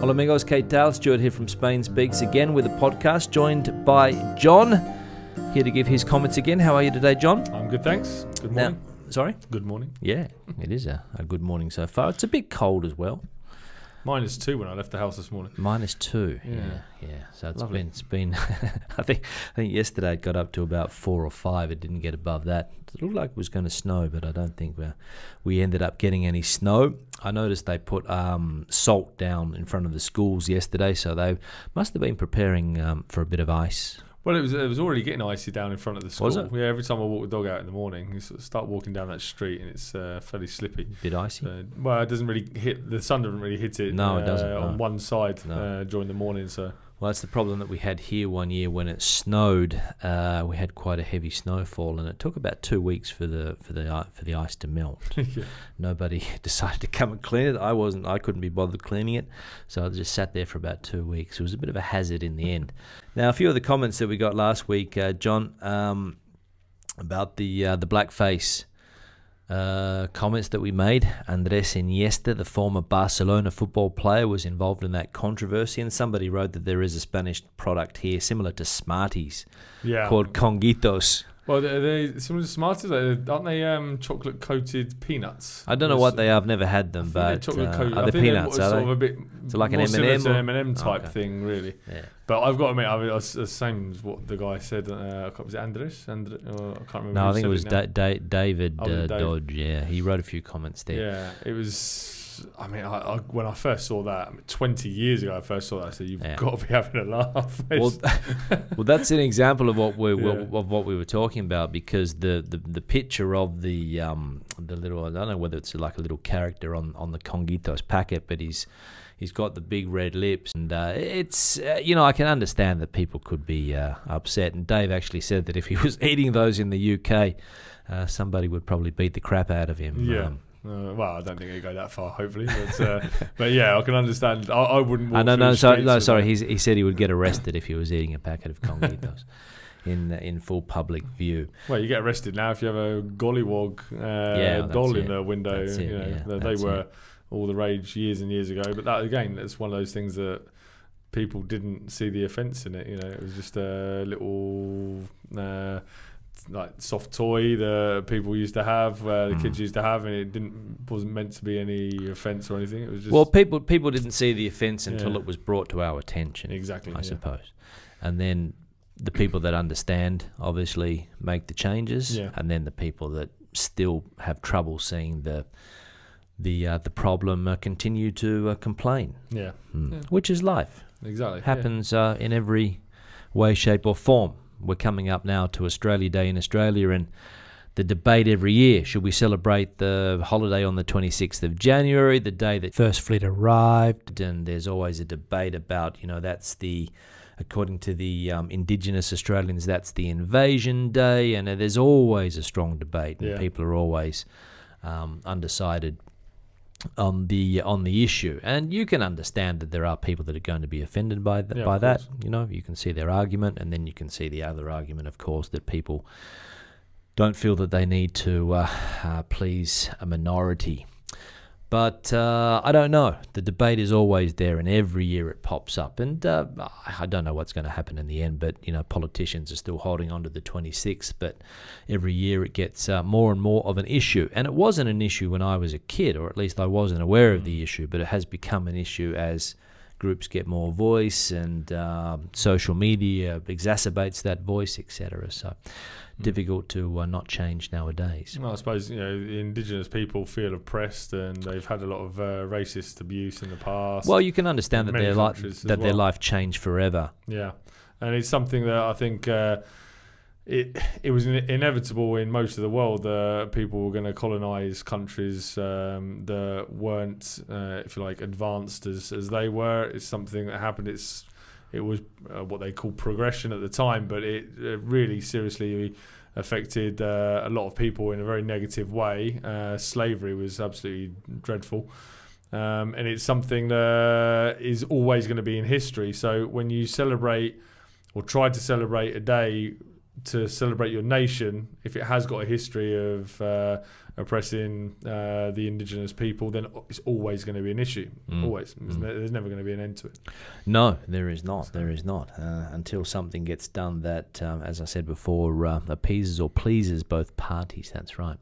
Hola amigos, ¿qué tal? Stuart here from Spain Speaks again with a podcast, joined by John, here to give his comments again. How are you today, John? I'm good, thanks. Good morning. Now, sorry? Good morning. Yeah, it is a good morning so far. It's a bit cold as well. -2 when I left the house this morning. -2. Yeah. So it's been I think yesterday it got up to about 4 or 5. It didn't get above that. It looked like it was going to snow, but I don't think we ended up getting any snow. I noticed they put salt down in front of the schools yesterday, so they must have been preparing for a bit of ice. Well, it was already getting icy down in front of the school. Was it? Yeah, every time I walk the dog out in the morning, you sort of start walking down that street and it's fairly slippy. Bit icy? Well, it doesn't really hit, the sun doesn't really hit it. No, it doesn't. On one side No. during the morning, so... Well, that's the problem that we had here one year when it snowed. We had quite a heavy snowfall, and it took about 2 weeks for the ice to melt. Yeah. Nobody decided to come and clean it. I couldn't be bothered cleaning it, so I just sat there for about 2 weeks. It was a bit of a hazard in the end. Now, a few of the comments that we got last week, John, about the blackface. Comments that we made. Andres Iniesta, the former Barcelona football player, was involved in that controversy, and somebody wrote that there is a Spanish product here similar to Smarties, called Conguitos. Well, they're similar to Smarties, aren't they? Chocolate coated peanuts. I don't know what they are. I've never had them, but are they peanuts? Are they? A bit so like an M&M, or M&M type thing, really. Yeah. But I've got to admit, I mean, it's the same as what the guy said. Was it Andres? I can't remember. No, I think it was David Dodge. Yeah, he wrote a few comments there. Yeah, it was. I mean, when I first saw that 20 years ago, I said, "You've got to be having a laugh." Well, that's an example of what we were talking about, because the picture of the little, I don't know whether it's like a little character on the Conguitos packet, but he's got the big red lips, and it's I can understand that people could be upset. And Dave actually said that if he was eating those in the UK, somebody would probably beat the crap out of him. Yeah. Well, I don't think he'd go that far, hopefully. But yeah, I can understand. I wouldn't walk sorry. He said he would get arrested if he was eating a packet of Conguitos in full public view. Well, you get arrested now if you have a gollywog doll in the window. They were all the rage years and years ago. But that, again, it's one of those things that people didn't see the offence in it. It was just a little... like soft toy that people used to have, the kids used to have, and it wasn't meant to be any offence or anything. It was just people didn't see the offence until it was brought to our attention. Exactly, I suppose, and then the people that understand obviously make the changes, and then the people that still have trouble seeing the problem continue to complain. Which is life. Exactly, happens in every way, shape, or form. We're coming up now to Australia Day in Australia, and the debate every year, should we celebrate the holiday on the 26th of January, the day that First Fleet arrived? And there's always a debate about, that's according to the Indigenous Australians, that's the invasion day, and there's always a strong debate, and people are always undecided on the issue. And you can understand that there are people that are going to be offended by that. You can see their argument, and then you can see the other argument, of course, that people don't feel that they need to please a minority. But I don't know. The debate is always there, and every year it pops up. And I don't know what's going to happen in the end, but, politicians are still holding on to the 26th. But every year it gets more and more of an issue. And it wasn't an issue when I was a kid, or at least I wasn't aware of the issue, but it has become an issue as groups get more voice, and social media exacerbates that voice, etc. So difficult to not change nowadays. Well, I suppose the Indigenous people feel oppressed, and they've had a lot of racist abuse in the past. Well, you can understand that their life changed forever. Yeah, and it's something that I think it was inevitable in most of the world that people were going to colonise countries that weren't, if you like, advanced as they were. It's something that happened. It was what they call progression at the time, but it really seriously affected a lot of people in a very negative way. Slavery was absolutely dreadful. And it's something that is always going to be in history. So when you celebrate or try to celebrate a day to celebrate your nation, if it has got a history of oppressing the indigenous people, then it's always going to be an issue. Always. There's never going to be an end to it. No, there is not. There is not. Until something gets done that, as I said before, appeases or pleases both parties. That's right.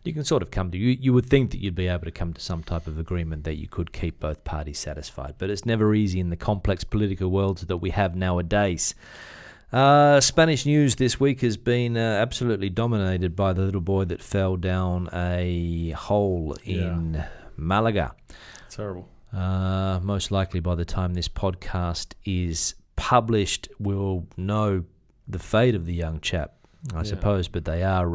You can sort of come to... You would think that you'd be able to come to some type of agreement that you could keep both parties satisfied. But it's never easy in the complex political worlds that we have nowadays. Spanish news this week has been absolutely dominated by the little boy that fell down a hole in Malaga. Terrible. Most likely by the time this podcast is published, we'll know the fate of the young chap, I suppose. But they are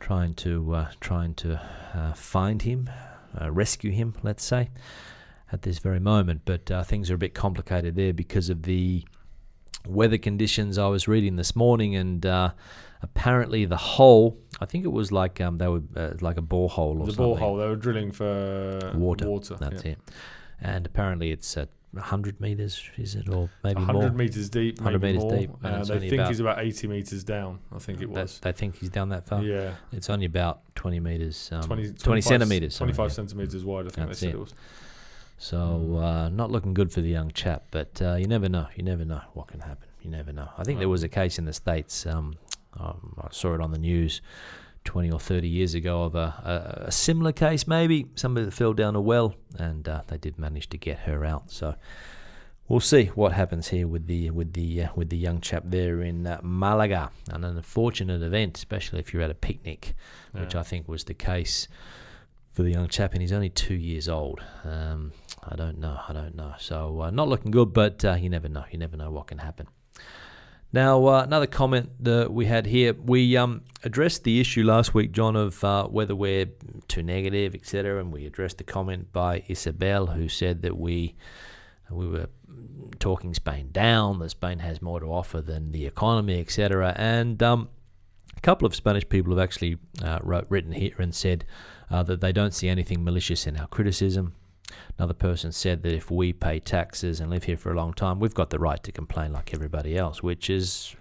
trying to find him, rescue him, let's say, at this very moment. But things are a bit complicated there because of the weather conditions I was reading this morning, and apparently the hole, I think it was like they were like a borehole or something. The borehole, they were drilling for water. That's it. And apparently it's at 100 meters, is it, or maybe 100 more? meters deep, 100 maybe meters more. deep. They think he's about 80 meters down. I think it was. They think he's down that far. Yeah, it's only about 20 meters, 20 centimeters, 25 centimeters wide. I think they said it was. So not looking good for the young chap, but you never know. You never know what can happen. You never know. I think there was a case in the States, I saw it on the news 20 or 30 years ago of a similar case, maybe, somebody that fell down a well, and they did manage to get her out. So we'll see what happens here with the young chap there in Malaga. An unfortunate event, especially if you're at a picnic, which I think was the case for the young chap, and he's only 2 years old. I don't know. So not looking good, but you never know. You never know what can happen. Now, another comment that we had here, we addressed the issue last week, John, of whether we're too negative, etc., and we addressed the comment by Isabel, who said that we were talking Spain down, that Spain has more to offer than the economy, etc., and a couple of Spanish people have actually written here and said that they don't see anything malicious in our criticism. Another person said that if we pay taxes and live here for a long time, we've got the right to complain like everybody else, which is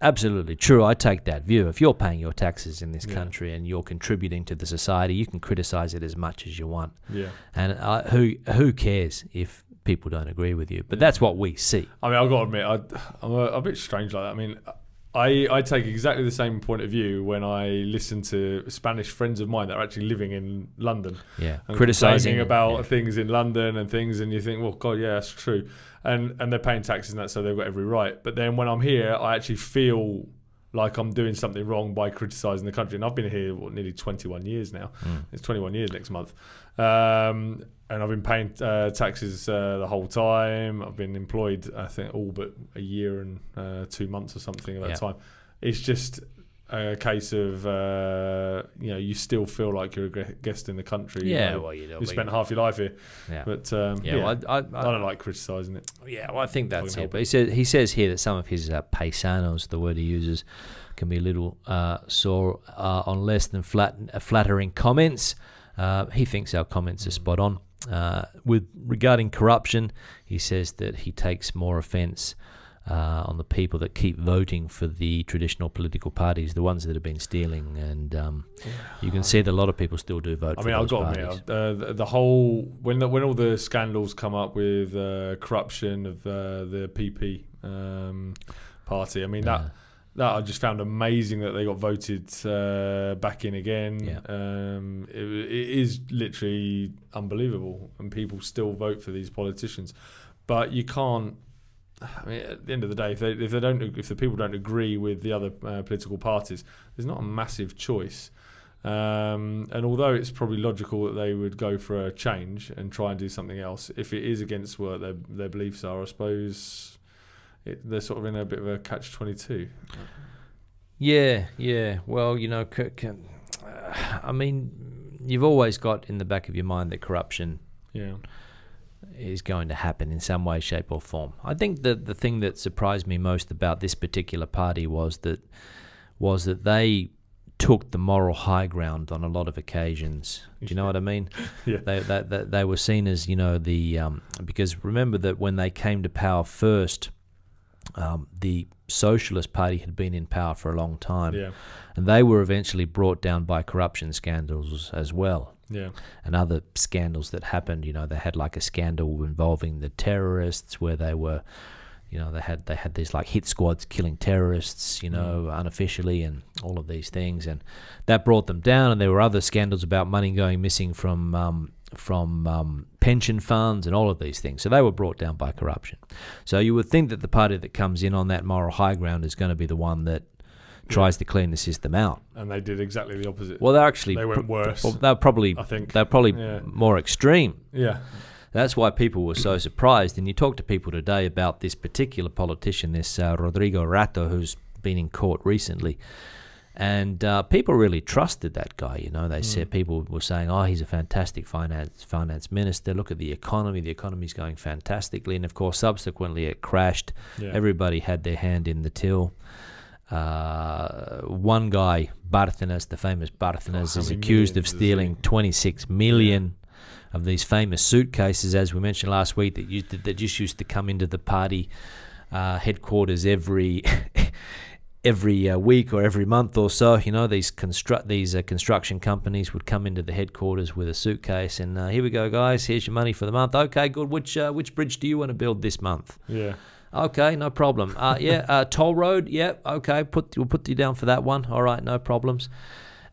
absolutely true. I take that view. If you're paying your taxes in this country and you're contributing to the society, you can criticize it as much as you want. Yeah. And who cares if people don't agree with you? But that's what we see. I mean, I've got to admit, I'm a bit strange like that. I mean, I take exactly the same point of view when I listen to Spanish friends of mine that are actually living in London. Yeah, and criticizing about things in London and things, and you think, well, God, yeah, that's true. And they're paying taxes and that, so they've got every right. But then when I'm here, I actually feel like I'm doing something wrong by criticising the country. And I've been here nearly 21 years now. It's 21 years next month. And I've been paying taxes the whole time. I've been employed, I think, all but a year and 2 months or something at that time. It's just a case of, you still feel like you're a guest in the country. Yeah, well, you You spent half your life here. Yeah. But, well, I don't like criticising it. Yeah, well, I think that's it. But he says here that some of his paisanos, the word he uses, can be a little sore on less than flattering comments. He thinks our comments are spot on. Regarding corruption, he says that he takes more offence on the people that keep voting for the traditional political parties, the ones that have been stealing, and you can see that a lot of people still do vote for those parties. I mean, I've got to admit, the whole when all the scandals come up with corruption of the PP party, I mean that I just found amazing that they got voted back in again. It is literally unbelievable, and people still vote for these politicians. But you can't. I mean, at the end of the day, if the people don't agree with the other political parties, there's not a massive choice. And although it's probably logical that they would go for a change and try and do something else, if it is against what their beliefs are, I suppose. They're sort of in a bit of a catch-22. Yeah. Well, I mean, you've always got in the back of your mind that corruption is going to happen in some way, shape, or form. I think that the thing that surprised me most about this particular party was that they took the moral high ground on a lot of occasions. Do you know what I mean? Yeah. They were seen as, because remember that when they came to power first, the Socialist Party had been in power for a long time, Yeah. and they were eventually brought down by corruption scandals as well. Yeah. And other scandals that happened. They had like a scandal involving the terrorists where they were, they had these like hit squads killing terrorists, unofficially, and all of these things, and that brought them down. And there were other scandals about money going missing from pension funds and all of these things. So they were brought down by corruption. So you would think that the party that comes in on that moral high ground is going to be the one that tries to clean the system out. And they did exactly the opposite. Well, they went worse. Well, they're probably more extreme. Yeah. That's why people were so surprised. And you talk to people today about this particular politician, this Rodrigo Rato, who's been in court recently. And people really trusted that guy. They said, people were saying, "Oh, he's a fantastic finance minister. Look at the economy. The economy's going fantastically." And of course, subsequently, it crashed. Yeah. Everybody had their hand in the till. One guy, Bárcenas, the famous Bárcenas, is accused of stealing 26 million of these famous suitcases, as we mentioned last week, that just used to come into the party headquarters every week or every month or so. These construction companies would come into the headquarters with a suitcase, and here we go, guys. Here's your money for the month. Okay, good. Which bridge do you want to build this month? Yeah. Okay, no problem. Toll road. Yeah. Okay, we'll put you down for that one. All right, no problems.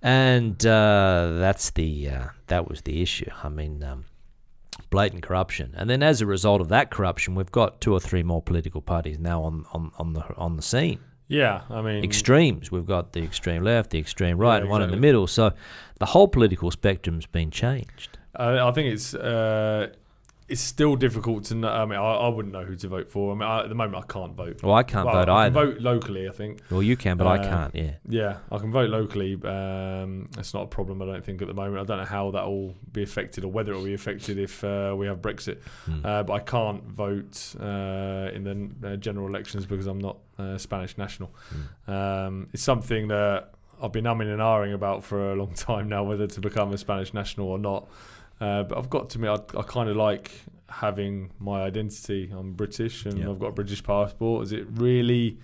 And that was the issue. I mean, blatant corruption. And then as a result of that corruption, we've got 2 or 3 more political parties now on the scene. Yeah, I mean, extremes. We've got the extreme left, the extreme right, and one in the middle. So the whole political spectrum's been changed. I think it's still difficult to know. I mean, I wouldn't know who to vote for. I mean, at the moment, I can't vote. Well, I can't vote either. I can vote locally, I think. Well, you can, but I can't, yeah. Yeah, I can vote locally. That's not a problem, I don't think, at the moment. I don't know how that will be affected or whether it will be affected if we have Brexit. But I can't vote in the general elections because I'm not Spanish national. It's something that I've been umming and ahhing about for a long time now, whether to become a Spanish national or not. But I've got to admit, I kind of like having my identity. I'm British and I've got a British passport. Is it really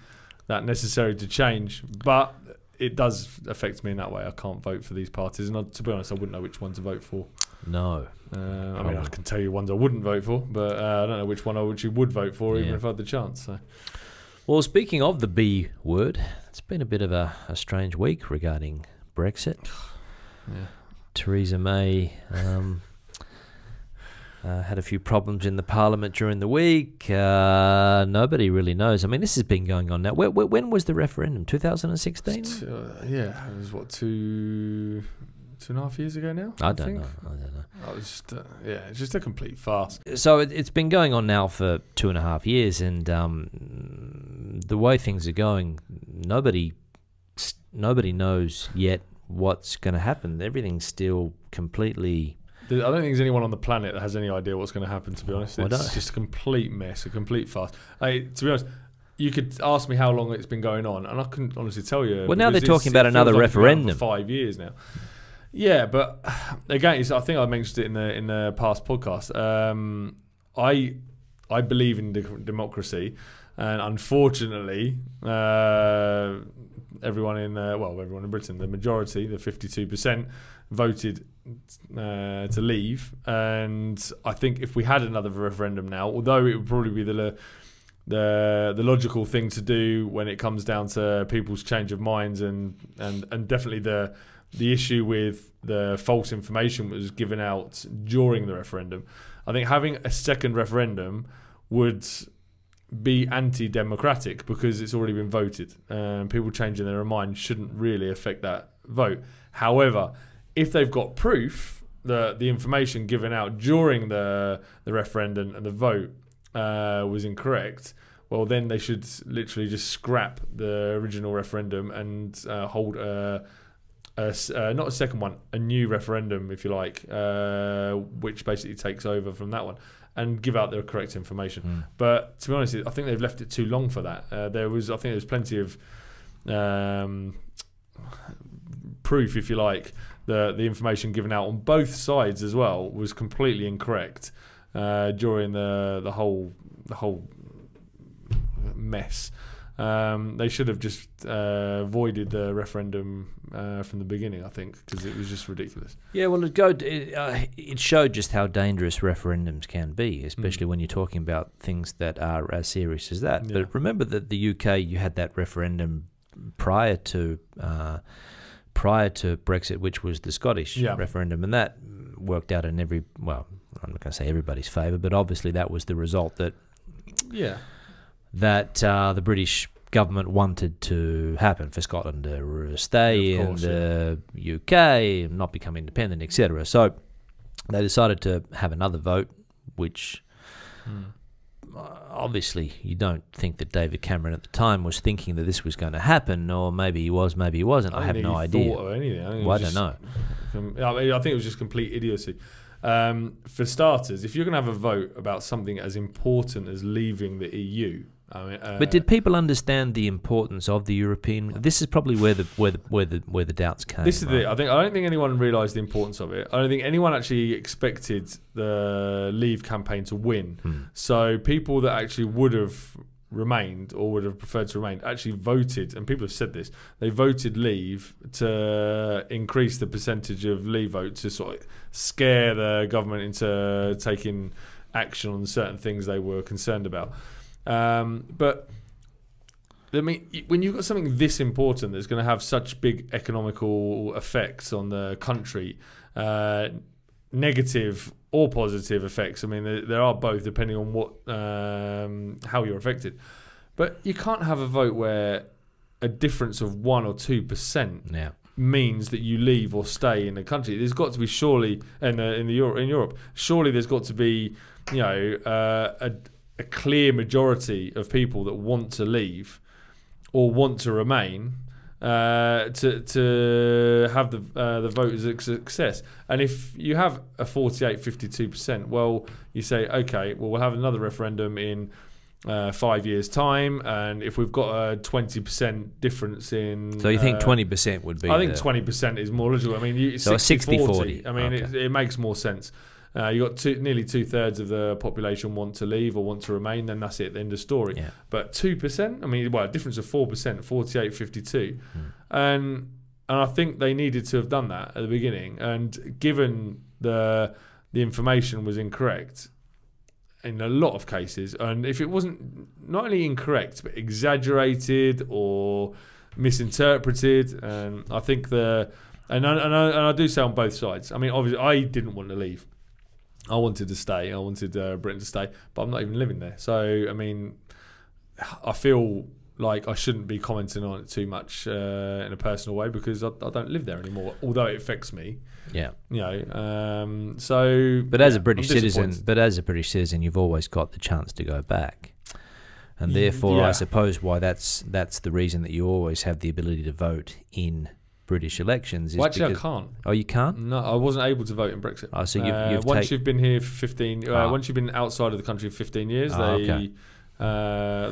that necessary to change? But it does affect me in that way. I can't vote for these parties. And to be honest, I wouldn't know which one to vote for. No. I mean, I can tell you ones I wouldn't vote for, but I don't know which one I actually would vote for, even if I had the chance. So. Well, speaking of the B word, it's been a bit of a strange week regarding Brexit. Yeah. Theresa May had a few problems in the Parliament during the week. Nobody really knows. I mean, this has been going on now. When was the referendum? 2016? Yeah, it was what, 2.5 years ago now? I don't know. It was just, it's just a complete farce. So it's been going on now for 2.5 years, and the way things are going, nobody knows yet what's going to happen. Everything's still completely... I don't think there's anyone on the planet that has any idea what's going to happen, to be honest. It's just a complete mess, a complete farce. To be honest, you could ask me how long it's been going on, and I couldn't honestly tell you. Well, now they're talking about another referendum. For 5 years now. Yeah, but again, I think I mentioned it in the past podcast. I believe in democracy, and unfortunately, everyone in Britain, the majority, the 52%, voted to leave. And I think if we had another referendum now, although it would probably be the logical thing to do when it comes down to people's change of minds and definitely the issue with the false information that was given out during the referendum, I think having a second referendum would be anti-democratic because it's already been voted. People changing their mind shouldn't really affect that vote. However, if they've got proof that the information given out during the referendum and the vote was incorrect, well, then they should literally just scrap the original referendum and hold not a second one, a new referendum, if you like, which basically takes over from that one and give out the correct information. But to be honest, I think they've left it too long for that. I think there was plenty of proof, if you like, the information given out on both sides as well was completely incorrect during the whole mess. They should have just voided the referendum from the beginning, I think, because it was just ridiculous. Yeah, well, it showed just how dangerous referendums can be, especially when you're talking about things that are as serious as that. Yeah. But remember that the UK, you had that referendum prior to Brexit, which was the Scottish referendum, and that worked out in I'm not going to say everybody's favour, but obviously that was the result that the British government wanted to happen, for Scotland to stay in the UK, not become independent, etc. So they decided to have another vote, which obviously you don't think that David Cameron at the time was thinking that this was going to happen, or maybe he was, maybe he wasn't. I have no idea. Thought of anything. I don't know. I think it was just complete idiocy. For starters, if you're going to have a vote about something as important as leaving the EU, but did people understand the importance of the European? This is probably where the doubts came. This is I don't think anyone realised the importance of it. I don't think anyone actually expected the Leave campaign to win. So people that actually would have remained or would have preferred to remain actually voted, and people have said this, they voted Leave to increase the percentage of Leave votes to sort of scare the government into taking action on certain things they were concerned about. But I mean, when you've got something this important that's going to have such big economical effects on the country, negative or positive effects, I mean, there are both depending on what how you're affected. But you can't have a vote where a difference of 1 or 2% means that you leave or stay in the country. There's got to be surely in Europe. Surely there's got to be a clear majority of people that want to leave or want to remain to have the vote as a success. And if you have a 48-52%, well, you say, okay, well, we'll have another referendum in 5 years' time, and if we've got a 20% difference in... So you think 20% would be... I think 20% is more logical. I mean, so 60-40. I mean, it makes more sense. You got nearly 2/3 of the population want to leave or want to remain, then that's it, the end of story. Yeah. But 2%, I mean, well, a difference of 4%, 48-52. And I think they needed to have done that at the beginning. And given the information was incorrect in a lot of cases, and if it wasn't not only incorrect, but exaggerated or misinterpreted, and I think and I do say on both sides. I mean, obviously, I didn't want to leave. I wanted to stay. I wanted Britain to stay, but I'm not even living there. So, I mean, I feel like I shouldn't be commenting on it too much in a personal way because I don't live there anymore, although it affects me. Yeah. You know, so... But as a British citizen, you've always got the chance to go back. And therefore, I suppose why that's the reason that you always have the ability to vote in British elections. Is well, actually, because, I can't. Oh, you can't? No, I wasn't able to vote in Brexit. Oh, so once you've been here for 15, once you've been outside of the country for 15 years, they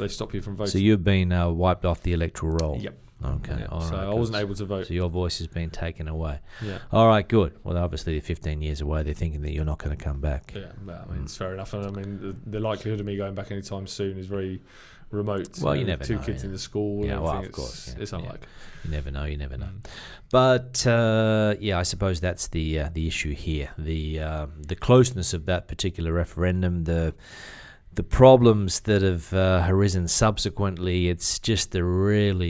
stop you from voting. So you've been wiped off the electoral roll. Yep. Okay. Yeah. All so right, I wasn't able to vote. So your voice has been taken away. Yeah. All right. Good. Well, obviously, 15 years away, they're thinking that you're not going to come back. Yeah. But, I mean, it's fair enough. And I mean, the likelihood of me going back anytime soon is very remote. Well, you never know. 2 kids in the school. Yeah. And Well, of course. It's unlikely. You never know. You never know. But I suppose that's the issue here. The closeness of that particular referendum, the problems that have arisen subsequently. It's just a real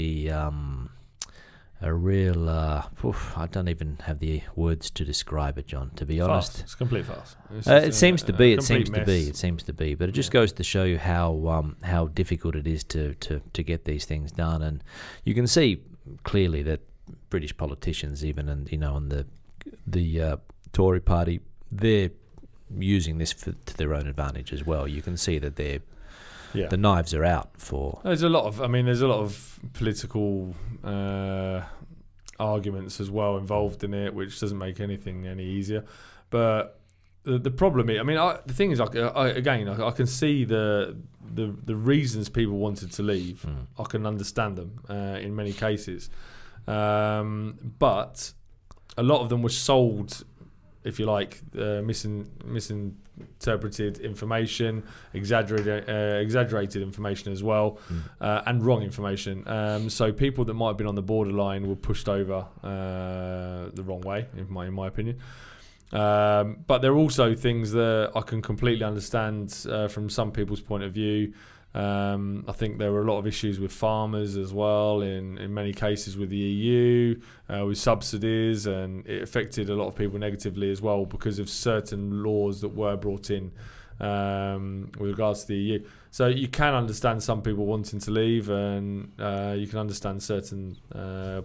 I don't even have the words to describe it, John, to be honest. It's complete farce. It seems to be. But it just goes to show you how difficult it is to get these things done. And you can see clearly that British politicians, even on the Tory party, they're using this to their own advantage as well. You can see that the knives are out for... There's a lot of political arguments as well involved in it, which doesn't make anything any easier. But the problem is, I mean, the thing is, I can see the reasons people wanted to leave. I can understand them in many cases, but a lot of them were sold if you like, misinterpreted information, exaggerated information as well, and wrong information. So people that might have been on the borderline were pushed over the wrong way, in my opinion. But there are also things that I can completely understand from some people's point of view. I think there were a lot of issues with farmers as well, in many cases with the EU, with subsidies, and it affected a lot of people negatively as well because of certain laws that were brought in with regards to the EU. So you can understand some people wanting to leave, and you can understand certain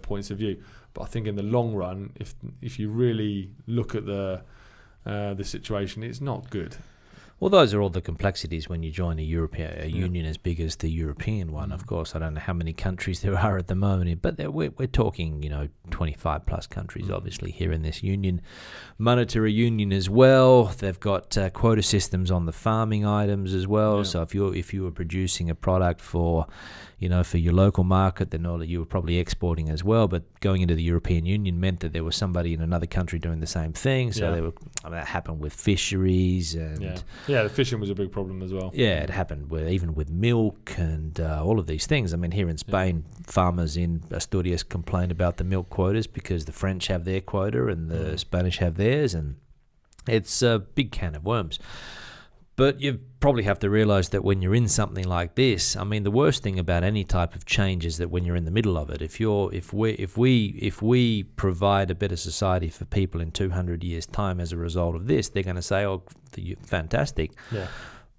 points of view. But I think in the long run, if you really look at the situation, it's not good. Well, those are all the complexities when you join a union as big as the European one. Of course, I don't know how many countries there are at the moment, but we're talking, 25 plus countries, obviously, here in this union. Monetary union as well. They've got quota systems on the farming items as well. So if you were producing a product for your local market, then you were probably exporting as well. But going into the European Union meant that there was somebody in another country doing the same thing. So that happened with fisheries and the fishing was a big problem as well. Yeah, it happened even with milk and all of these things. I mean, here in Spain, farmers in Asturias complain about the milk quotas because the French have their quota and the Spanish have theirs, and it's a big can of worms. But you probably have to realise that when you're in something like this, I mean, the worst thing about any type of change is that when you're in the middle of it, if we provide a better society for people in 200 years' time as a result of this, they're going to say, "Oh, fantastic." Yeah.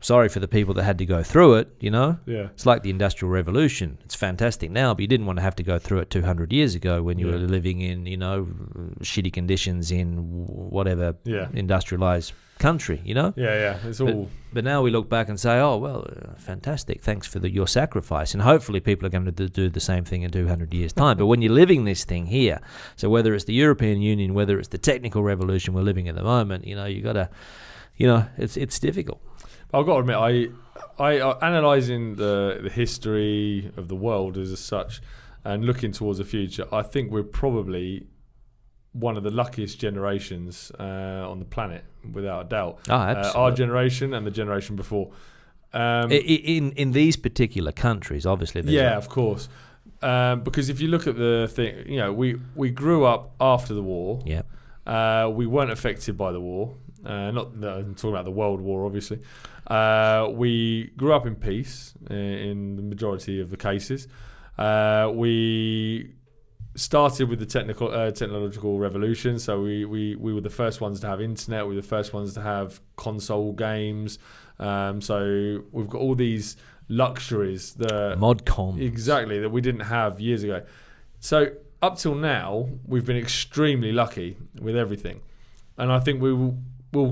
Sorry for the people that had to go through it, Yeah. It's like the Industrial Revolution. It's fantastic now, but you didn't want to have to go through it 200 years ago when you were living in, shitty conditions in whatever industrialized country, It's all. But now we look back and say, oh, well, fantastic. Thanks for your sacrifice. And hopefully people are going to do the same thing in 200 years' time. But when you're living this thing here, so whether it's the European Union, whether it's the technical revolution we're living at the moment, you got to, it's difficult. I've got to admit, I analysing the history of the world as such and looking towards the future, I think we're probably one of the luckiest generations on the planet, without a doubt. Oh, absolutely. Our generation and the generation before. In these particular countries, obviously. Of course. Because if you look at the thing, we grew up after the war. Yeah. We weren't affected by the war. I'm talking about the World War, obviously. We grew up in peace in the majority of the cases. We started with the technological revolution, so we were the first ones to have internet. We were the first ones to have console games. So we've got all these luxuries, Modcom, exactly, that we didn't have years ago. So up till now, we've been extremely lucky with everything, and I think we'll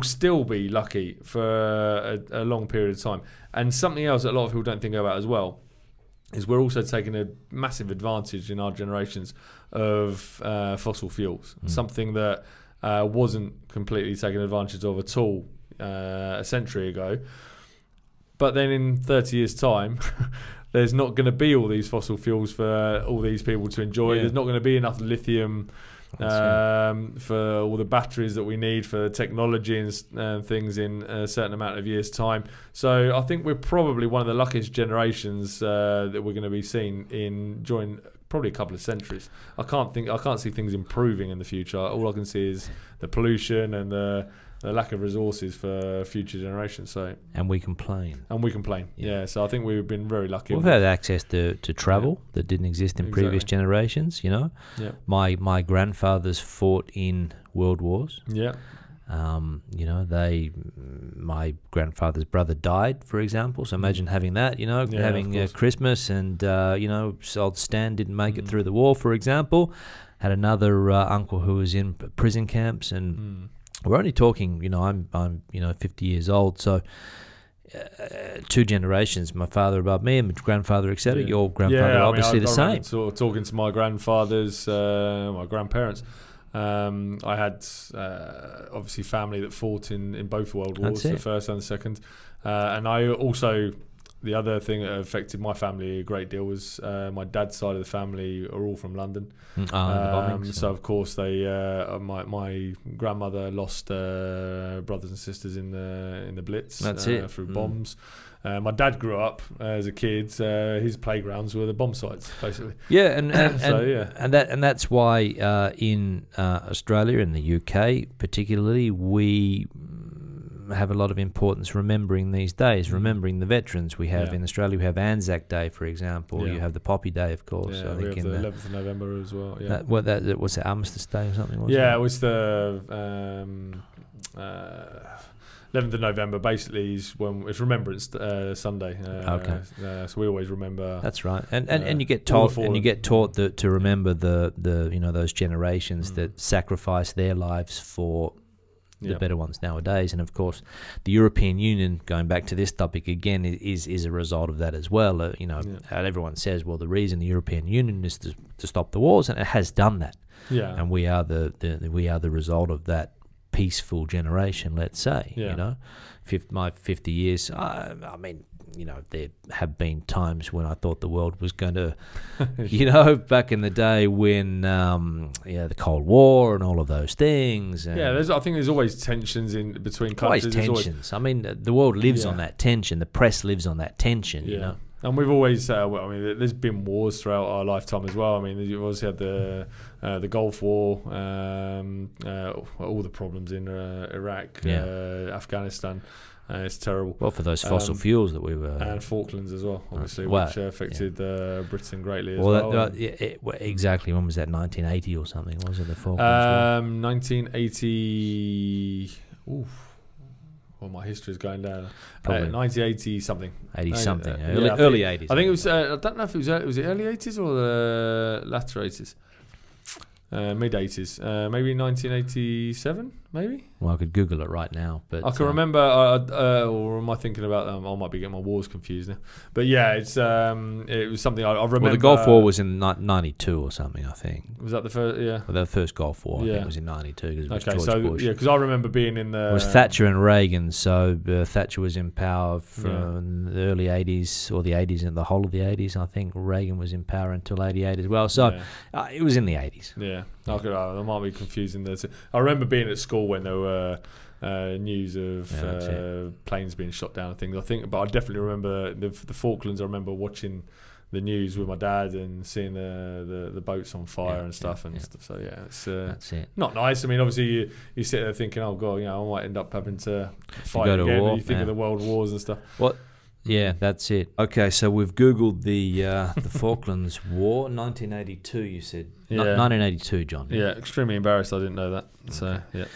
still be lucky for a long period of time. And something else that a lot of people don't think about as well is we're also taking a massive advantage in our generations of fossil fuels, something that wasn't completely taken advantage of at all a century ago. But then in 30 years' time, there's not going to be all these fossil fuels for all these people to enjoy. There's not going to be enough lithium for all the batteries that we need for technology and things in a certain amount of years' time. So I think we're probably one of the luckiest generations that we're going to be seen during probably a couple of centuries. I can't see things improving in the future. All I can see is the pollution and the lack of resources for future generations. And we complain. Yeah. So I think we've been very lucky. We've had access to travel that didn't exist in previous generations. Yeah. My grandfathers fought in world wars. Yeah. My grandfather's brother died, for example. So imagine having that. Having Christmas, and old Stan didn't make it through the war, for example. Had another uncle who was in prison camps, and we're only talking. I'm 50 years old, so. 2 generations, my father above me and my grandfather, etc. Your grandfather, obviously the same. Talking to my grandfathers, my grandparents, I had obviously family that fought in both world wars, the first and the second, and I also the other thing that affected my family a great deal was my dad's side of the family are all from London. The bombings, so of course they my grandmother lost brothers and sisters in the Blitz. That's it. Through bombs. My dad grew up as a kid. His playgrounds were the bomb sites, basically. Yeah, and So, yeah. and that's why in Australia and the UK particularly we have a lot of importance remembering these days, remembering the veterans we have in Australia. We have Anzac Day, for example. You have the Poppy Day, of course. Yeah, I we think have in the 11th of November as well. Yeah. Was it Armistice Day or something? Wasn't Yeah, it? it was the 11th of November. Basically, is when it's Remembrance Sunday. Okay. So we always remember. That's right, and you get taught to remember the those generations that sacrificed their lives for the better ones nowadays. And of course the European Union, going back to this topic again, is a result of that as well. Everyone says, well, the reason the European Union is to stop the wars, and it has done that. And we are the result of that peaceful generation, let's say. My 50 years, I mean, there have been times when I thought the world was going to, back in the day when, the Cold War and all of those things. And I think there's always tensions in between countries. Always tensions. I mean, the world lives on that tension. The press lives on that tension, you know. And we've always, there's been wars throughout our lifetime as well. I mean, you've obviously had the Gulf War, all the problems in Iraq, Afghanistan. It's terrible. Well, for those fossil fuels that we were... And Falklands as well, obviously, which affected Britain greatly as well. Exactly. When was that? 1980 or something, was it, the Falklands War? 1980... Oof. Well, my history is going down. 1980 something. 80 something. Early 80s. I think it was. I don't know if it was it early 80s or the latter 80s. Mid 80s. Maybe 1987. Maybe. Well, I could Google it right now, but I can remember. Or am I thinking about? I might be getting my wars confused now. But yeah, it was something I remember. Well, the Gulf War was in 92 or something, I think. Was that the first? Yeah. Well, the first Gulf War, I think, was in 92. It was George Bush. Yeah, because I remember being in the. It was Thatcher and Reagan. So Thatcher was in power from the early 80s or the 80s and the whole of the 80s. I think Reagan was in power until 88 as well. So it was in the 80s. Yeah. I might be confusing this. I remember being at school when there were news of planes being shot down and things. But I definitely remember the Falklands. I remember watching the news with my dad and seeing the boats on fire and stuff. So it's that's it. Not nice. I mean, obviously you sit there thinking, oh god, I might end up having to fight again. War, you think of the world wars and stuff. What? Yeah, that's it. Okay, so we've Googled the Falklands War, 1982. You said 1982, John. Yeah, extremely embarrassed. I didn't know that. So yeah,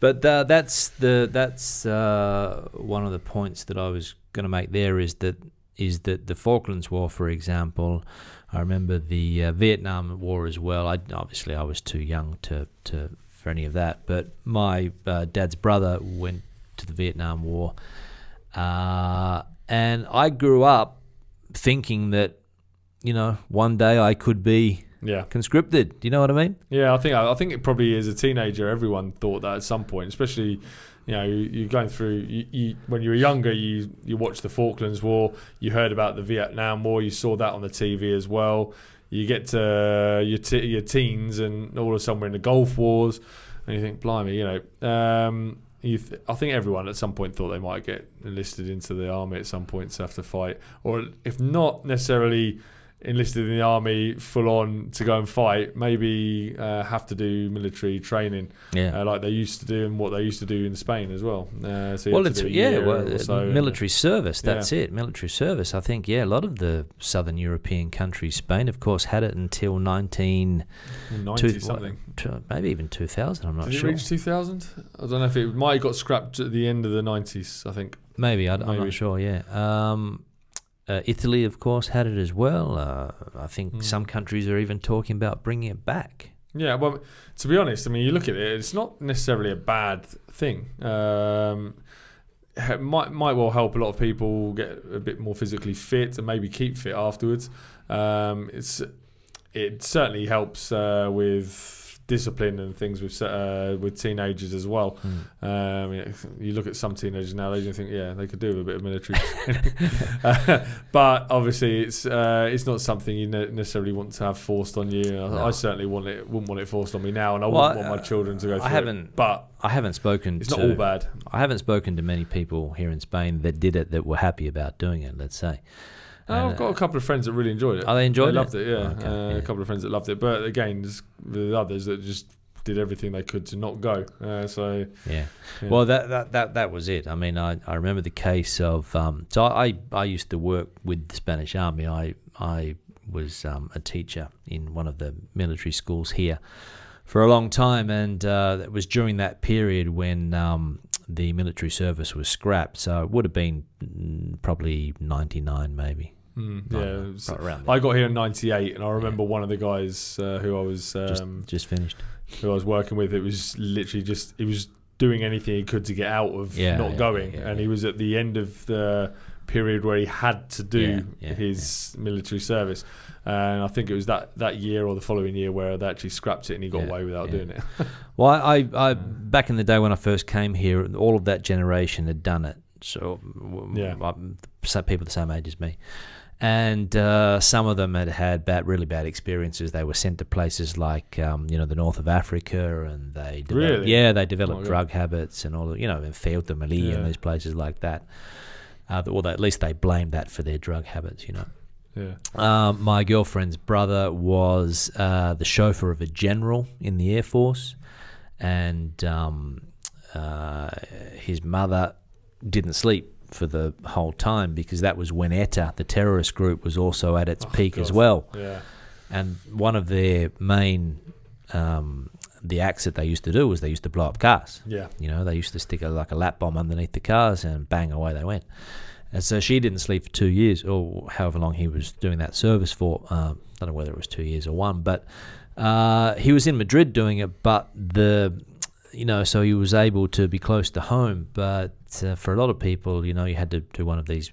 but that's one of the points that I was going to make. There is that the Falklands War, for example. I remember the Vietnam War as well. I was too young for any of that, but my dad's brother went to the Vietnam War. And I grew up thinking that, one day I could be conscripted. Do you know what I mean? Yeah, I think it probably as a teenager, everyone thought that at some point, especially, you're going through, you when you were younger, you watched the Falklands War, you heard about the Vietnam War, you saw that on the TV as well. You get to your teens and all of a sudden we're in the Gulf Wars and you think, blimey, I think everyone at some point thought they might get enlisted into the army at some point to have to fight, or if not necessarily enlisted in the army full on to go and fight, maybe have to do military training, like they used to do and what they used to do in Spain as well. Military service. That's it. Military service. I think a lot of the southern European countries, Spain, of course, had it until 1990 something, maybe even 2000. I'm not sure. Did it reach 2000? I don't know if it might have got scrapped at the end of the 90s. I think maybe. I'm not sure. Yeah. Italy, of course, had it as well. I think some countries are even talking about bringing it back. Yeah, well, to be honest, I mean, you look at it, it's not necessarily a bad thing. It might well help a lot of people get a bit more physically fit and maybe keep fit afterwards. It certainly helps with discipline and things with teenagers as well. You look at some teenagers nowadays and think, yeah, they could do with a bit of military training. But obviously it's not something you necessarily want to have forced on you. I certainly wouldn't want it forced on me now, and I wouldn't want my children to go through it. But I haven't spoken it's not all bad. I haven't spoken to many people here in Spain that did it that were happy about doing it, let's say. I've got a couple of friends that really enjoyed it. Oh, they enjoyed it? Loved it, yeah. A couple of friends that loved it. But again, there's others that just did everything they could to not go. Yeah. Well, that was it. I mean, I remember the case of... so I used to work with the Spanish Army. I was a teacher in one of the military schools here for a long time, and it was during that period when the military service was scrapped. So it would have been probably 99 maybe. I got here in 98, and I remember one of the guys who I was just finished, who I was working with. It was literally he was doing anything he could to get out of not going, and he was at the end of the period where he had to do his military service, and I think it was that year or the following year where they actually scrapped it and he got away without doing it. Well, I back in the day when I first came here, all of that generation had done it. So people the same age as me. And some of them had really bad experiences. They were sent to places like the north of Africa, and they developed drug habits and all. In Ceuta, Melilla, and these places like that. Or at least they blamed that for their drug habits. My girlfriend's brother was the chauffeur of a general in the Air Force, and his mother didn't sleep for the whole time because that was when ETA, the terrorist group, was also at its peak as well. Yeah. And one of their main the acts that they used to do was they used to blow up cars. Yeah. They used to stick a lap bomb underneath the cars and bang, away they went. And so she didn't sleep for 2 years, or however long he was doing that service for. I don't know whether it was 2 years or one, but he was in Madrid doing it, but so he was able to be close to home. But for a lot of people, you had to do one of these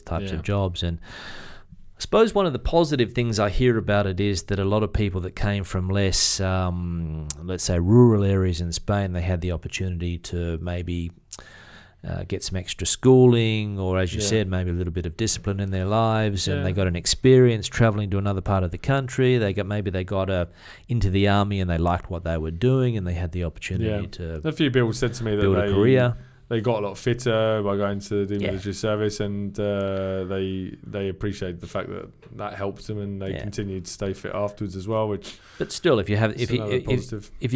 types of jobs. And I suppose one of the positive things I hear about it is that a lot of people that came from less, let's say, rural areas in Spain, they had the opportunity to maybe get some extra schooling, or as you said, maybe a little bit of discipline in their lives, and they got an experience traveling to another part of the country. They got into the army, and they liked what they were doing, and they had the opportunity to. A few people said to me that build a career. They got a lot fitter by going to the military service, and they appreciate the fact that helped them, and they continued to stay fit afterwards as well. But still, if you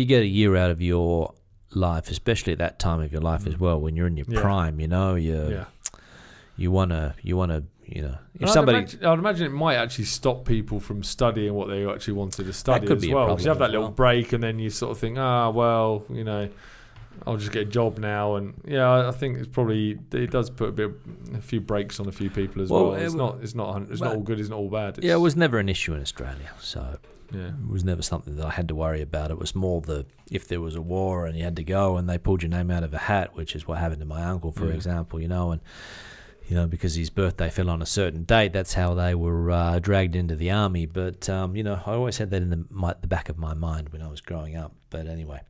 get a year out of your life, especially at that time of your life as well, when you're in your prime, you wanna if somebody, I'd imagine it might actually stop people from studying what they actually wanted to study as well. Because you have that little break, and then you sort of think, I'll just get a job now, and I think it does put a few brakes on a few people as well. It's not all good, it's not all bad. It was never an issue in Australia, so it was never something that I had to worry about. It was more if there was a war and you had to go, and they pulled your name out of a hat, which is what happened to my uncle, for example, and because his birthday fell on a certain date, that's how they were dragged into the army. But I always had that in the back of my mind when I was growing up. But anyway.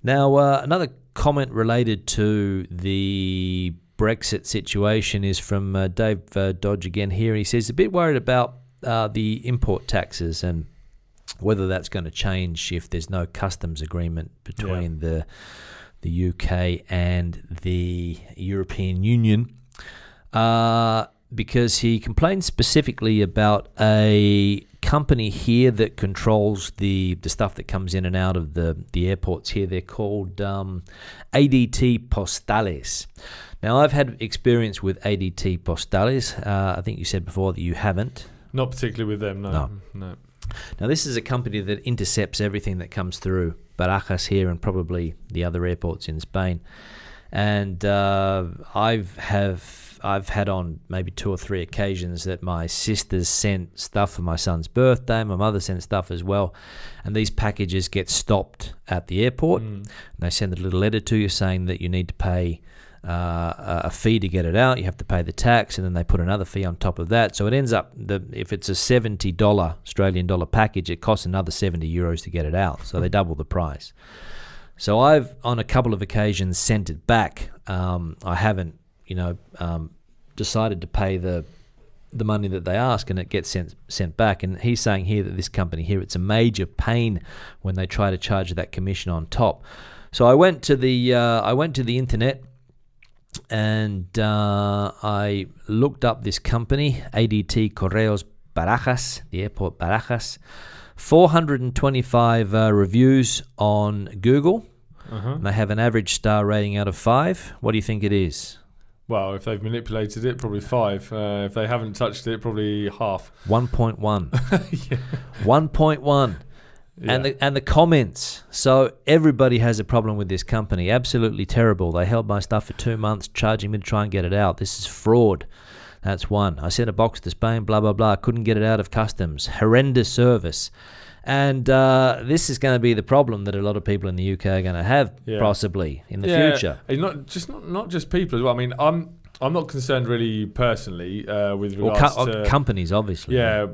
Now, another comment related to the Brexit situation is from Dave Dodge again here. He says, a bit worried about the import taxes and whether that's going to change if there's no customs agreement between the UK and the European Union. Because he complained specifically about a company here that controls the stuff that comes in and out of the airports here. They're called ADT Postales. Now, I've had experience with ADT Postales. I think you said before that you haven't. Not particularly with them, no. Now, this is a company that intercepts everything that comes through Barajas here and probably the other airports in Spain. And I've had on maybe 2 or 3 occasions that my sisters sent stuff for my son's birthday. My mother sent stuff as well. And these packages get stopped at the airport. And they send a little letter to you saying that you need to pay a fee to get it out. You have to pay the tax, and then they put another fee on top of that. So it ends up, if it's a $70 Australian dollar package, it costs another €70 to get it out. So they double the price. So I've, on a couple of occasions, sent it back. I haven't, decided to pay the money that they ask, and it gets sent back. And he's saying here that this company here, it's a major pain when they try to charge that commission on top. So I went to the internet, and I looked up this company, ADT Correos Barajas, the airport Barajas. 425 reviews on Google. And they have an average star rating out of 5. What do you think it is? Well, if they've manipulated it, probably 5. If they haven't touched it, probably half. 1.1. Yeah. 1.1. Yeah. And the comments. So everybody has a problem with this company. Absolutely terrible. They held my stuff for 2 months, charging me to try and get it out. This is fraud. That's one. I sent a box to Spain, blah, blah, blah. Couldn't get it out of customs. Horrendous service. And this is going to be the problem that a lot of people in the UK are going to have, possibly, in the future. Not just people as well. I mean, I'm not concerned really personally with regards to companies, obviously. Yeah,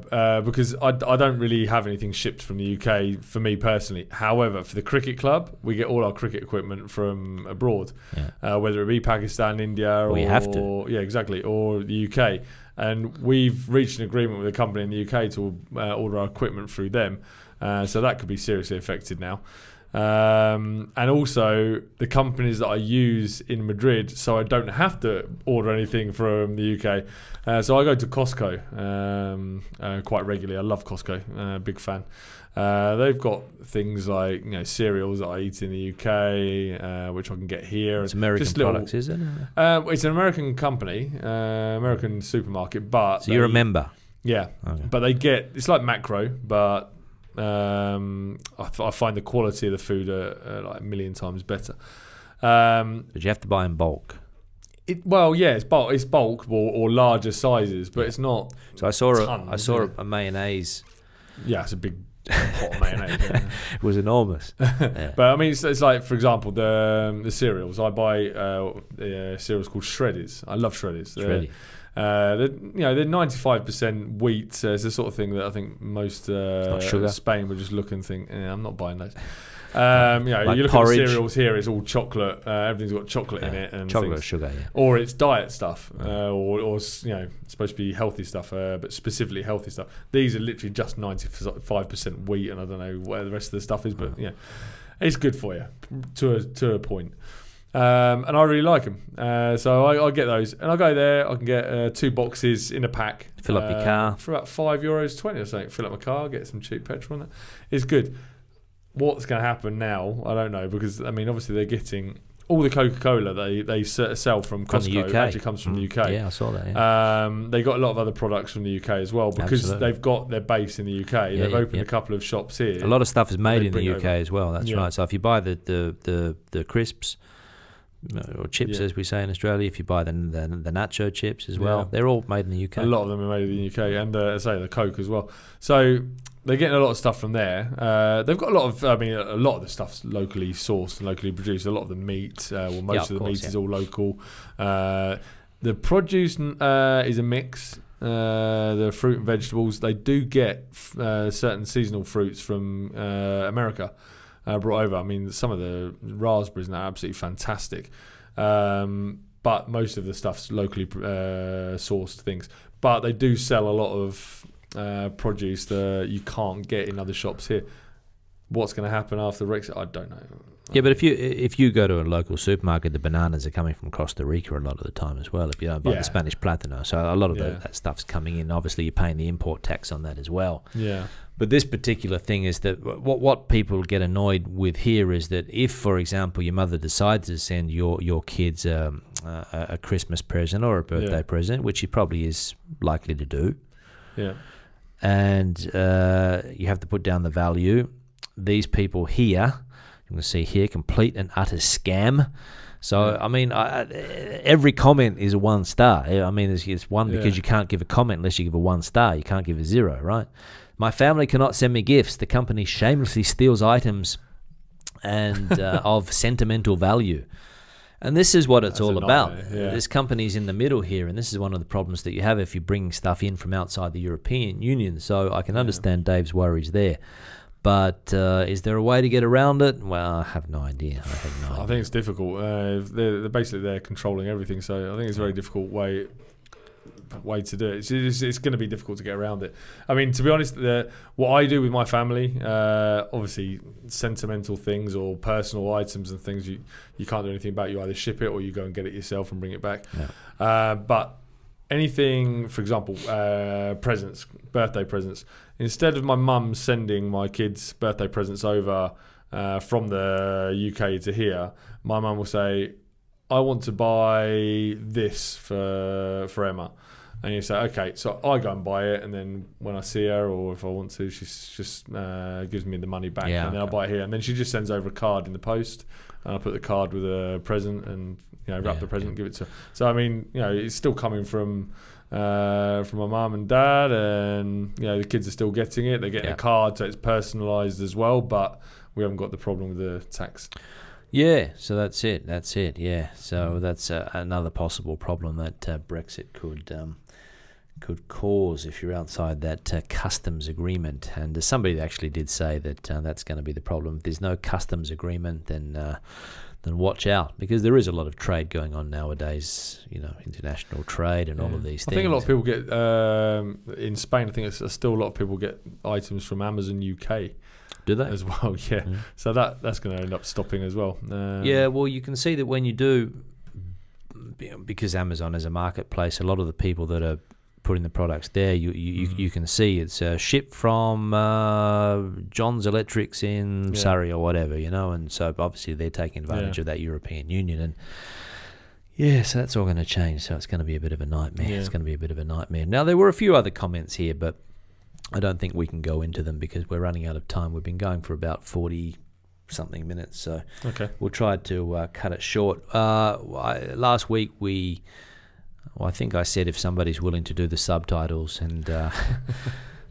because I don't really have anything shipped from the UK for me personally. However, for the cricket club, we get all our cricket equipment from abroad, whether it be Pakistan, India, or you have to. Yeah, exactly, or the UK. And we've reached an agreement with a company in the UK to order our equipment through them. So that could be seriously affected now. And also the companies that I use in Madrid, so I don't have to order anything from the UK. So I go to Costco quite regularly. I love Costco, big fan. They've got things like cereals that I eat in the UK, which I can get here. It's American products, is it? It's an American company, American supermarket, but so you're a member. Yeah, okay. But it's like Macro, but I find the quality of the food like a million times better. But you have to buy in bulk. It's bulk or larger sizes, but it's not. So I saw a mayonnaise. Yeah, it's a big pot of mayonnaise. It was enormous. Yeah. But I mean, it's like, for example, the cereals. I buy cereals called Shreddies. I love Shreddies. Shreddy. They're 95% wheat. So it's the sort of thing that I think most Spain would just look and think, I'm not buying those. Like you look porridge. at the cereals here; it's all chocolate. Everything's got chocolate in it, and chocolate, sugar, or it's diet stuff, or it's supposed to be healthy stuff, but specifically healthy stuff. These are literally just 95% wheat, and I don't know where the rest of the stuff is, but it's good for you to a point. And I really like them, so I get those, and I go there. I can get 2 boxes in a pack. Fill up your car for about €5.20 or something. Fill up my car, get some cheap petrol on it. It's good. What's going to happen now? I don't know, because I mean, obviously they're getting all the Coca-Cola they sell from Costco actually comes from the UK. Yeah, I saw that. Yeah. They got a lot of other products from the UK as well, because they've got their base in the UK. They've opened a couple of shops here. A lot of stuff is made in the UK as well. That's right. So if you buy the crisps, or chips, as we say in Australia, if you buy the nacho chips as well, they're all made in the UK. A lot of them are made in the UK, and the Coke as well. So they're getting a lot of stuff from there. They've got a lot of the stuff's locally sourced and locally produced. A lot of the meat, most of the meat is all local. The produce is a mix. The fruit and vegetables, they do get certain seasonal fruits from America. Brought over. I mean, some of the raspberries are absolutely fantastic, but most of the stuff's locally sourced things. But they do sell a lot of produce that you can't get in other shops here. What's going to happen after Brexit? I don't know. Yeah, but if you go to a local supermarket, the bananas are coming from Costa Rica a lot of the time as well. If you don't buy the Spanish Platano, so a lot of that stuff's coming in. Obviously, you're paying the import tax on that as well. Yeah. But this particular thing is that what people get annoyed with here is that if, for example, your mother decides to send your kids a Christmas present or a birthday present, which she probably is likely to do, and you have to put down the value. These people here, you can see here, complete and utter scam. So, I mean, every comment is a 1 star. I mean, it's one because you can't give a comment unless you give a 1 star. You can't give a 0, right? My family cannot send me gifts. The company shamelessly steals items and of sentimental value. And this is what it's all about. Yeah. There's companies in the middle here, and this is one of the problems that you have if you're bringing stuff in from outside the European Union. So I can understand Dave's worries there. But is there a way to get around it? Well, I have no idea. I think it's difficult. They're controlling everything, so I think it's a very difficult way to do it. It's going to be difficult to get around it. I mean, to be honest, what I do with my family, obviously sentimental things or personal items and things you can't do anything about. You either ship it or you go and get it yourself and bring it back. Yeah. But anything, for example, presents, birthday presents, instead of my mum sending my kids birthday presents over from the UK to here, my mum will say, I want to buy this for Emma. And you say, okay, so I go and buy it, and then when I see her, or if I want to, she just gives me the money back, and then I'll buy it here. And then she just sends over a card in the post, and I put the card with a present, and wrap the present, and give it to her. So I mean, it's still coming from my mum and dad, and the kids are still getting it. They're getting a card, so it's personalised as well. But we haven't got the problem with the tax. Yeah, so that's it. Yeah, so that's another possible problem that Brexit could cause if you're outside that customs agreement. And somebody actually did say that that's going to be the problem. If there's no customs agreement, then watch out, because there is a lot of trade going on nowadays. International trade and all of these things. I think a lot of people get in Spain. I think it's still a lot of people get items from Amazon UK. Do they? As well, yeah. Mm. So that's going to end up stopping as well. Yeah, well, you can see that when you do, because Amazon is a marketplace, a lot of the people that are putting the products there, you can see it's shipped from John's Electrics in Surrey or whatever, and so obviously they're taking advantage of that European Union. And so that's all going to change. So it's going to be a bit of a nightmare. Yeah. It's going to be a bit of a nightmare. Now, there were a few other comments here, but I don't think we can go into them because we're running out of time. We've been going for about 40-something minutes, so we'll try to cut it short. Last week I think I said if somebody's willing to do the subtitles, and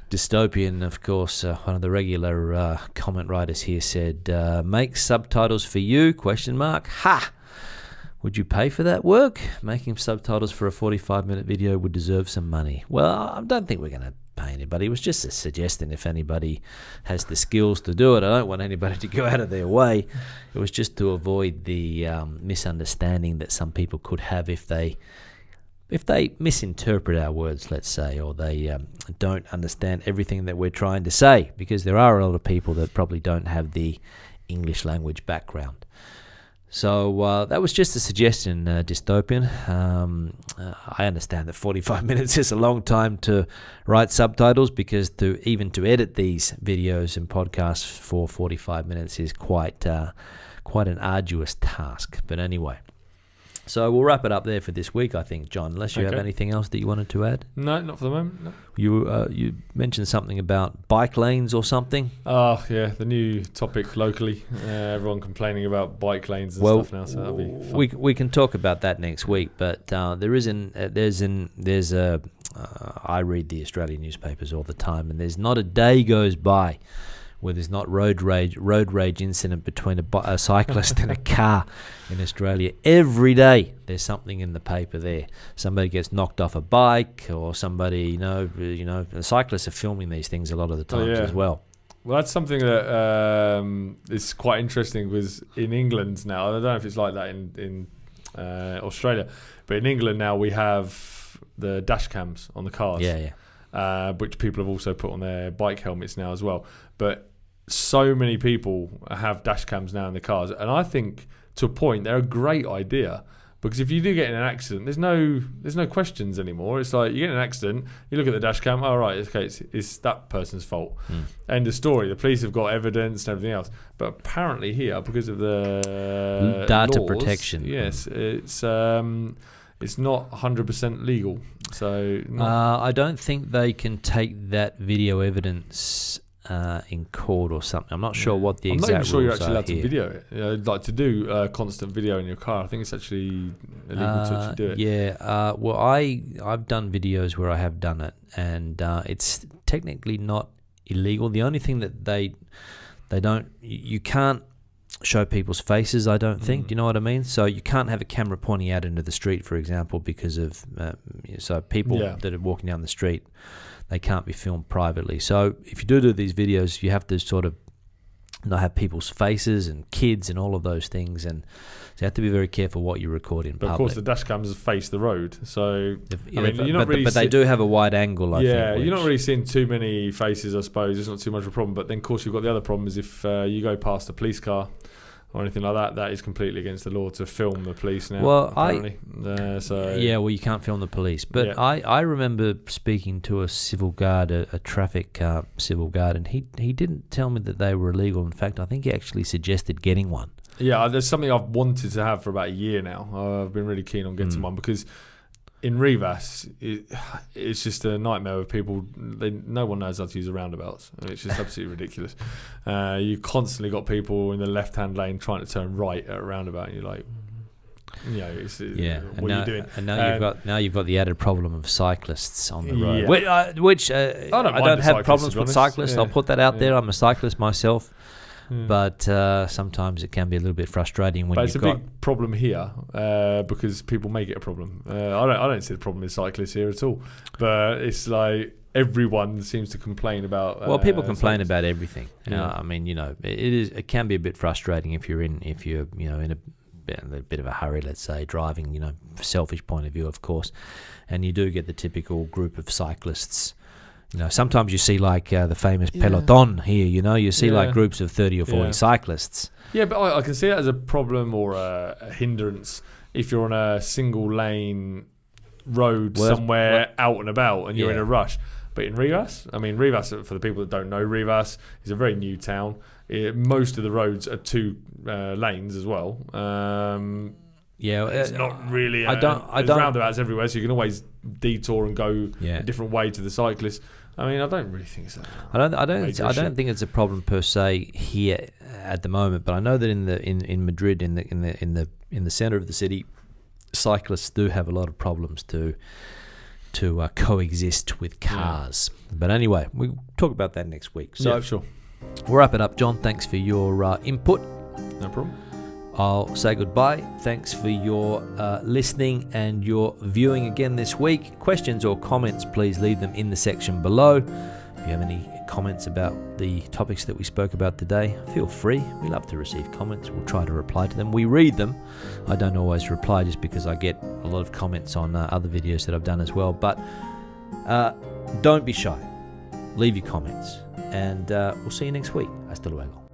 Dystopian, of course, one of the regular comment writers here said, make subtitles for you, ? Ha! Would you pay for that work? Making subtitles for a 45-minute video would deserve some money. Well, I don't think we're going to pay anybody. It was just a suggestion if anybody has the skills to do it. I don't want anybody to go out of their way. It was just to avoid the misunderstanding that some people could have if they misinterpret our words, let's say, or they don't understand everything that we're trying to say, because there are a lot of people that probably don't have the English language background. So that was just a suggestion, Dystopian. I understand that 45 minutes is a long time to write subtitles, because to edit these videos and podcasts for 45 minutes is quite an arduous task. But anyway, so we'll wrap it up there for this week, I think, John, unless you have anything else that you wanted to add. No, not for the moment. No. You mentioned something about bike lanes or something. Oh, yeah, the new topic locally. Everyone complaining about bike lanes and stuff now, so that'll be fun. We can talk about that next week, but I read the Australian newspapers all the time, and there's not a day goes by where there's not road rage incident between a cyclist and a car in Australia. Every day there's something in the paper there. Somebody gets knocked off a bike, or somebody, the cyclists are filming these things a lot of the times as well. Well, that's something that is quite interesting, because in England now, I don't know if it's like that in Australia, but in England now we have the dash cams on the cars. Which people have also put on their bike helmets now as well. But so many people have dash cams now in the cars, and I think to a point they're a great idea, because if you do get in an accident, there's no questions anymore. It's like you get in an accident, you look at the dash cam, it's that person's fault. End of story. The police have got evidence and everything else. But apparently here, because of the data laws, protection, it's not 100% legal. So I don't think they can take that video evidence in court or something. I'm not sure what the exact rules are. I'm not even sure you're actually allowed to video it. Like to do constant video in your car, I think it's actually illegal to actually do it. Yeah. Well, I've done videos where I have done it, and it's technically not illegal. The only thing that they don't, you can't show people's faces, I don't think. Do you know what I mean? So you can't have a camera pointing out into the street, for example, because of so people that are walking down the street, they can't be filmed privately. So if you do these videos, you have to sort of not have people's faces and kids and all of those things, and so you have to be very careful what you record in public. Of course, the dash cams face the road, so but they do have a wide angle. I think, you're not really seeing too many faces. I suppose it's not too much of a problem. But then, of course, you've got the other problem is if you go past a police car or anything like that, that is completely against the law to film the police now. Well, well, you can't film the police. But I remember speaking to a civil guard, a traffic civil guard, and he didn't tell me that they were illegal. In fact, I think he actually suggested getting one. Yeah, there's something I've wanted to have for about a year now. I've been really keen on getting one because in Rivas, it's just a nightmare with people. No one knows how to use the roundabouts. It's just absolutely ridiculous. You constantly got people in the left-hand lane trying to turn right at a roundabout, and you're like, what are you doing? And now you've got the added problem of cyclists on the road, which I don't have problems with cyclists. I'll put that out there. I'm a cyclist myself. But sometimes it can be a little bit frustrating when but it's a big problem here because people make it a problem. I don't see the problem with cyclists here at all. But it's like everyone seems to complain about. Well, people complain about everything. I mean, it can be a bit frustrating if you're in a bit of a hurry, let's say, driving. Selfish point of view, of course, and you do get the typical group of cyclists. Sometimes you see like the famous peloton here, you see like groups of 30 or 40 cyclists. Yeah, but I can see that as a problem or a hindrance if you're on a single lane road somewhere out and about and you're in a rush. But in Rivas, Rivas, for the people that don't know, Rivas is a very new town. Most of the roads are 2 lanes as well. It's not really. I don't. Roundabouts everywhere, so you can always detour and go a different way to the cyclist. I don't really think so. I don't think it's a problem per se here at the moment. But I know that in Madrid, in the center of the city, cyclists do have a lot of problems to coexist with cars. But anyway, we'll talk about that next week. So sure. We'll wrap it up, John. Thanks for your input. No problem. I'll say goodbye. Thanks for your listening and your viewing again this week. Questions or comments, please leave them in the section below. If you have any comments about the topics that we spoke about today, feel free. We love to receive comments. We'll try to reply to them. We read them. I don't always reply just because I get a lot of comments on other videos that I've done as well. But don't be shy. Leave your comments. And we'll see you next week. Hasta luego.